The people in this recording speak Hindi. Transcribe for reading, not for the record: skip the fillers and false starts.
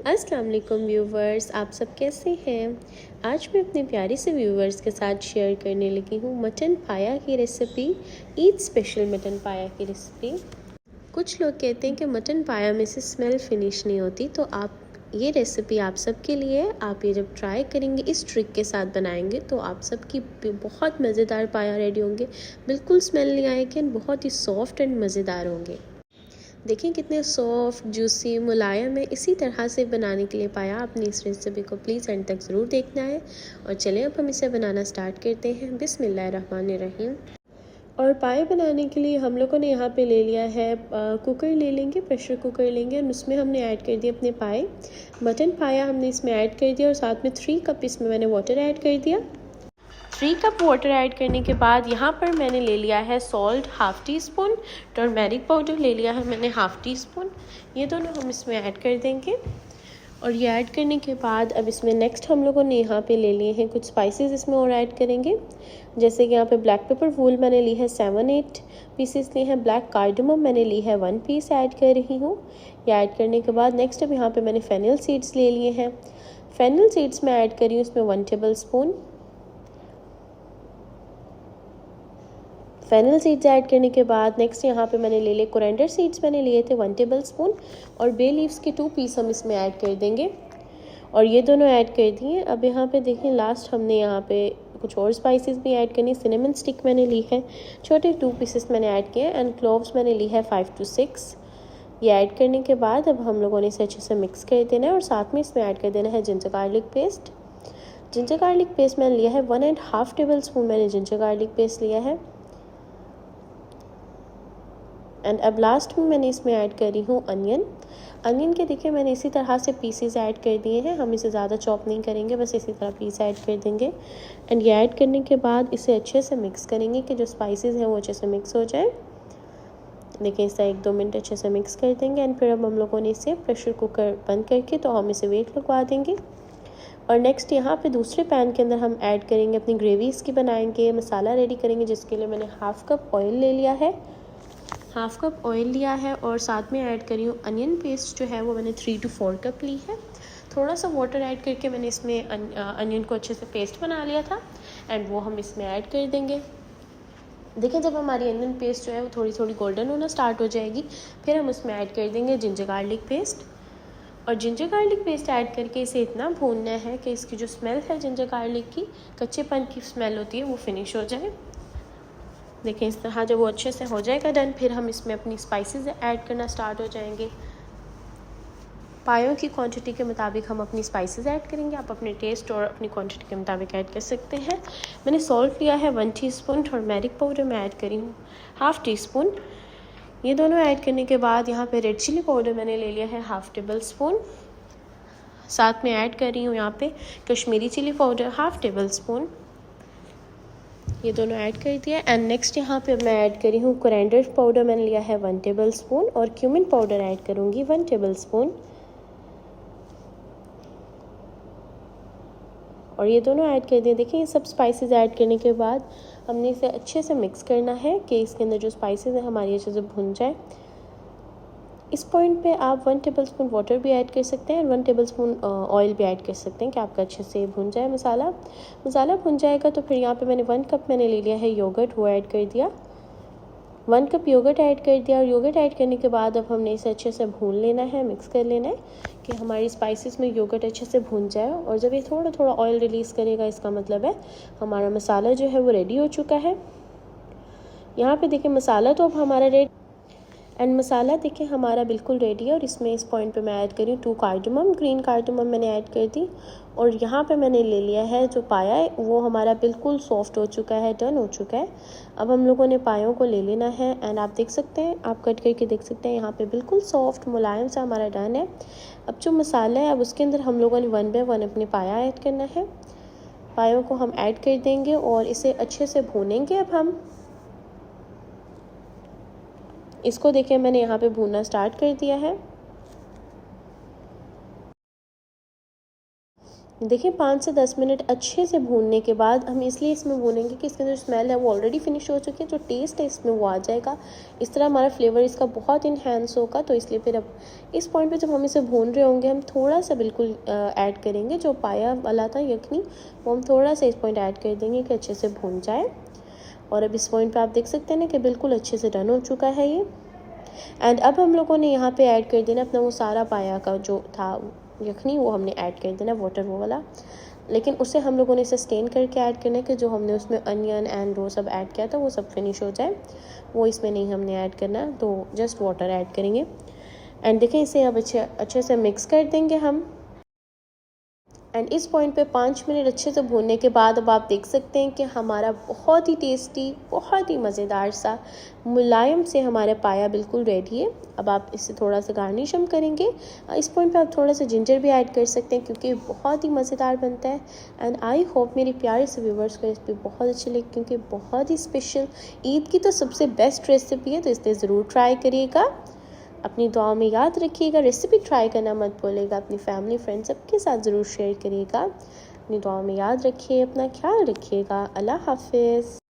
अस्सलाम वालेकुम व्यूवर्स, आप सब कैसे हैं। आज मैं अपने प्यारे से व्यूवर्स के साथ शेयर करने लगी हूँ मटन पाया की रेसिपी। ईद स्पेशल मटन पाया की रेसिपी। कुछ लोग कहते हैं कि मटन पाया में से स्मेल फिनिश नहीं होती, तो आप ये रेसिपी आप सबके लिए है। आप ये जब ट्राई करेंगे, इस ट्रिक के साथ बनाएंगे, तो आप सबकी बहुत मज़ेदार पाया रेडी होंगे। बिल्कुल स्मेल नहीं आएगी, बहुत ही सॉफ्ट एंड मज़ेदार होंगे। देखिए कितने सॉफ्ट जूसी मुलायम है। इसी तरह से बनाने के लिए पाया आपने इस रेसिपी को प्लीज़ एंड तक ज़रूर देखना है। और चलें अब हम इसे बनाना स्टार्ट करते हैं। बिस्मिल्लाहिर्रहमानिर्रहीम। और पाए बनाने के लिए हम लोगों ने यहाँ पे ले लिया है कुकर ले लेंगे, प्रेशर कुकर लेंगे और उसमें हमने ऐड कर दिया अपने पाए। मटन पाया हमने इसमें ऐड कर दिया और साथ में 3 कप इसमें मैंने वाटर ऐड कर दिया। 3 कप वाटर ऐड करने के बाद यहाँ पर मैंने ले लिया है salt half tea spoon, turmeric powder ले लिया है मैंने हाफ़ टी स्पून। ये दोनों हम इसमें ऐड कर देंगे। और ये ऐड करने के बाद अब इसमें नेक्स्ट हम लोगों ने यहाँ पे ले लिए हैं कुछ स्पाइसेस इसमें और ऐड करेंगे। जैसे कि यहाँ पे ब्लैक पेपर फूल मैंने ली है 7-8 पीसेस लिए हैं। ब्लैक कार्डमम मैंने ली है 1 पीस ऐड कर रही हूँ। ये ऐड करने के बाद नेक्स्ट अब यहाँ पे मैंने फेनल सीड्स ले लिए हैं। फेनल सीड्स मैं ऐड कर रही हूँ इसमें 1 tablespoon. Fennel seeds add करने के बाद नेक्स्ट यहाँ पे मैंने ले लिए कोरिएंडर सीड्स मैंने लिए थे 1 टेबल स्पून। और बे लीव्स के 2 पीस हम इसमें ऐड कर देंगे और ये दोनों ऐड कर दिए। अब यहाँ पे देखें लास्ट हमने यहाँ पे कुछ और स्पाइसेस भी ऐड करनी। सिनेमन स्टिक मैंने ली है छोटे 2 पीसेस मैंने ऐड किए एंड क्लोव्स मैंने ली है 5 to 6। ये ऐड करने के बाद अब हम लोगों ने इसे अच्छे से मिक्स कर देना है और साथ में इसमें ऐड कर देना है ginger garlic paste. Ginger garlic paste मैंने लिया है 1.5 टेबल स्पून मैंने जिंजर गार्लिक पेस्ट लिया है। एंड अब लास्ट में मैंने इसमें ऐड करी हूँ अनियन के देखिए मैंने इसी तरह से पीसेस ऐड कर दिए हैं। हम इसे ज़्यादा चॉप नहीं करेंगे, बस इसी तरह पीस ऐड कर देंगे। एंड ये ऐड करने के बाद इसे अच्छे से मिक्स करेंगे कि जो स्पाइसेस हैं वो अच्छे से मिक्स हो जाए। देखिए इसे 1-2 मिनट अच्छे से मिक्स कर देंगे एंड फिर अब हम लोगों ने इसे प्रेशर कुकर बंद करके तो हम इसे वेट लगवा देंगे। और नेक्स्ट यहाँ पे दूसरे पैन के अंदर हम ऐड करेंगे अपनी ग्रेवी इसकी बनाएंगे, मसाला रेडी करेंगे, जिसके लिए मैंने हाफ़ कप ऑयल ले लिया है। हाफ़ कप ऑयल लिया है और साथ में ऐड करी हूँ अनियन पेस्ट जो है वो मैंने 3 to 4 कप ली है। थोड़ा सा वाटर ऐड करके मैंने इसमें अनियन को अच्छे से पेस्ट बना लिया था एंड वो हम इसमें ऐड कर देंगे। देखिए जब हमारी अनियन पेस्ट जो है वो थोड़ी थोड़ी गोल्डन होना स्टार्ट हो जाएगी, फिर हम उसमें ऐड कर देंगे जिंजर गार्लिक पेस्ट। और जिंजर गार्लिक पेस्ट ऐड करके इसे इतना भूनना है कि इसकी जो स्मेल है जिंजर गार्लिक की, कच्चेपन की स्मेल होती है, वो फिनिश हो जाए। देखिए इस तरह जब वो अच्छे से हो जाएगा डन, फिर हम इसमें अपनी स्पाइसेस ऐड करना स्टार्ट हो जाएंगे। पायों की क्वांटिटी के मुताबिक हम अपनी स्पाइसेस ऐड करेंगे। आप अपने टेस्ट और अपनी क्वांटिटी के मुताबिक ऐड कर सकते हैं। मैंने सॉल्ट लिया है 1 टीस्पून, टर्मेरिक पाउडर मैं ऐड करी हूँ हाफ़ टी स्पून। ये दोनों ऐड करने के बाद यहाँ पे रेड चिली पाउडर मैंने ले लिया है हाफ़ टेबल स्पून। साथ में ऐड कर रही हूँ यहाँ पे Kashmiri chilli powder half tablespoon. ये दोनों ऐड कर दिया एंड नेक्स्ट यहाँ पे मैं ऐड करी हूँ कोरिएंडर पाउडर मैंने लिया है 1 टेबल स्पून और क्यूमिन पाउडर ऐड करूँगी 1 टेबल स्पून। और ये दोनों ऐड कर दिए। देखिए ये सब स्पाइसेस ऐड करने के बाद हमने इसे अच्छे से मिक्स करना है कि इसके अंदर जो स्पाइसेस हैं हमारी अच्छे से भुन जाए। इस पॉइंट पे आप 1 टेबल स्पून वाटर भी ऐड कर सकते हैं और 1 टेबल स्पून ऑयल भी ऐड कर सकते हैं कि आपका अच्छे से भुन जाए मसाला भुन जाएगा। तो फिर यहाँ पे मैंने 1 कप मैंने ले लिया है योगर्ट, वो ऐड कर दिया। 1 कप योगर्ट ऐड कर दिया और योगर्ट ऐड करने के बाद अब हमने इसे अच्छे से भून लेना है, मिक्स कर लेना है कि हमारी स्पाइसेस में योगर्ट अच्छे से भून जाए। और जब ये थोड़ा थोड़ा ऑयल रिलीज़ करेगा, इसका मतलब है हमारा मसाला जो है वो रेडी हो चुका है। यहाँ पे देखिए मसाला तो अब हमारा रेडी एंड मसाला देखिए हमारा बिल्कुल रेडी है। और इसमें इस पॉइंट पे मैं ऐड करी 2 कार्डमम, ग्रीन कार्डमम मैंने ऐड कर दी। और यहाँ पे मैंने ले लिया है जो पाया है वो हमारा बिल्कुल सॉफ्ट हो चुका है, डन हो चुका है। अब हम लोगों ने पायों को ले लेना है एंड आप देख सकते हैं, आप कट करके देख सकते हैं यहाँ पे बिल्कुल सॉफ्ट मुलायम सा हमारा डन है। अब जो मसाला है अब उसके अंदर हम लोगों ने 1 बाय 1 अपने पाया ऐड करना है। पायों को हम ऐड कर देंगे और इसे अच्छे से भूनेंगे। अब हम इसको देखिए मैंने यहाँ पे भूनना स्टार्ट कर दिया है। देखिए 5 से 10 मिनट अच्छे से भूनने के बाद हम इसलिए इसमें भूनेंगे कि इसके जो स्मेल है वो ऑलरेडी फिनिश हो चुकी है, जो टेस्ट है इसमें वो आ जाएगा। इस तरह हमारा फ्लेवर इसका बहुत इन्हेंस होगा। तो इसलिए फिर अब इस पॉइंट पे जब हम इसे भून रहे होंगे, हम थोड़ा सा बिल्कुल ऐड करेंगे जो पाया वाला था यखनी, वो हम थोड़ा सा इस पॉइंट ऐड कर देंगे कि अच्छे से भून जाए। और अब इस पॉइंट पर आप देख सकते हैं ना कि बिल्कुल अच्छे से डन हो चुका है ये। एंड अब हम लोगों ने यहाँ पे ऐड कर देना अपना वो सारा पाया का जो था यखनी, वो हमने ऐड कर देना वाटर वो वाला। लेकिन उसे हम लोगों ने सस्टेन करके ऐड करना है कि जो हमने उसमें अनियन एंड वो सब ऐड किया था वो सब फिनिश हो जाए, वो इसमें नहीं हमने ऐड करना, तो जस्ट वाटर ऐड करेंगे। एंड देखें इसे अब अच्छे से मिक्स कर देंगे हम। एंड इस पॉइंट पे 5 मिनट अच्छे से भूनने के बाद अब आप देख सकते हैं कि हमारा बहुत ही टेस्टी, बहुत ही मज़ेदार सा मुलायम से हमारा पाया बिल्कुल रेडी है। अब आप इससे थोड़ा सा गार्निश हम करेंगे। इस पॉइंट पे आप थोड़ा सा जिंजर भी ऐड कर सकते हैं क्योंकि बहुत ही मज़ेदार बनता है। एंड आई होप मेरे प्यारे से व्यूवर्स को रेसिपी बहुत अच्छी लगी, क्योंकि बहुत ही स्पेशल ईद की तो सबसे बेस्ट रेसिपी है, तो इसलिए ज़रूर ट्राई करिएगा। अपनी दुआओं में याद रखिएगा, रेसिपी ट्राई करना मत भूलिएगा, अपनी फैमिली फ्रेंड्स सबके साथ ज़रूर शेयर करिएगा। अपनी दुआओं में याद रखिए, अपना ख्याल रखिएगा। अल्लाह हाफिज़।